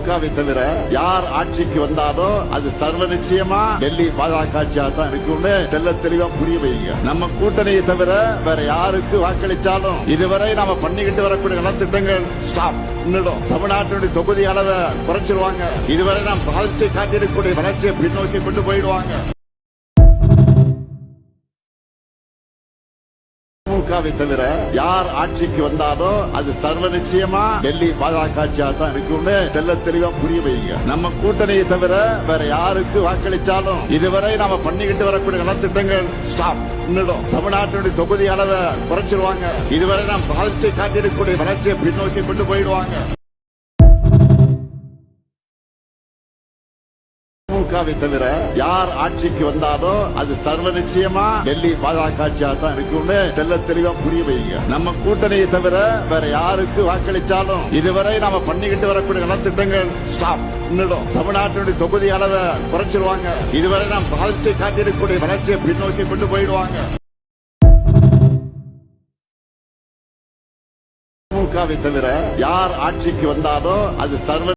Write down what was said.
திமுகவை தவிர யார் ஆட்சிக்கு வந்தாலும் அது சர்வ நிச்சயமா டெல்லி பாஜக ஆட்சியா தான் இருக்கும்னு தெல்ல தெளிவா புரிய வைங்க. நம்ம கூட்டணியை தவிர வேற யாருக்கு வாக்களிச்சாலும் இதுவரை நாம பண்ணிக்கிட்டு வரக்கூடிய நலத்திட்டங்கள் ஸ்டாப் நின்னுடும். தமிழ்நாட்டினுடைய தொகுதி அளவை குறைச்சிருவாங்க. இதுவரை நாம் சாதிச்சு காட்டியிருக்கக்கூடிய வளர்ச்சியை பின்னோக்கி கொண்டு போயிடுவாங்க. திமுகவை தவிர யார் ஆட்சிக்கு வந்தாலும் அது சர்வ நிச்சயமா டெல்லி பாஜக ஆட்சியா தான் இருக்கும்னு தெல்ல தெளிவா புரிய வைங்க. நம்ம கூட்டணியை தவிர வேற யாருக்கு வாக்களிச்சாலும் இதுவரை நாம பண்ணிக்கிட்டு வரக்கூடிய நலத்திட்டங்கள் ஸ்டாப் நின்னுடும். தமிழ்நாட்டினுடைய தொகுதி அளவை குறைச்சிருவாங்க. இதுவரை நாம் சாதிச்சு காட்டியிருக்கக்கூடிய வளர்ச்சியை பின்னோக்கி கொண்டு போயிடுவாங்க. திமுகவை தவிர யார் ஆட்சிக்கு வந்தாலும் அது சர்வ நிச்சயமா டெல்லி பாஜக ஆட்சியா தான் இருக்கும்னு தெல்ல தெளிவா புரிய வைங்க. நம்ம கூட்டணியை தவிர வேற யாருக்கு வாக்களிச்சாலும் இதுவரை நாம பண்ணிக்கிட்டு வரக்கூடிய நலத்திட்டங்கள் ஸ்டாப் நின்னுடும். தமிழ்நாட்டினுடைய தொகுதி அளவை குறைச்சிருவாங்க. இதுவரை நாம் சாதிச்சு காட்டியிருக்கக்கூடிய வளர்ச்சியை பின்னோக்கி கொண்டு போயிடுவாங்க. திமுகவை தவிர யார் ஆட்சிக்கு வந்தாலும் அது சர்வ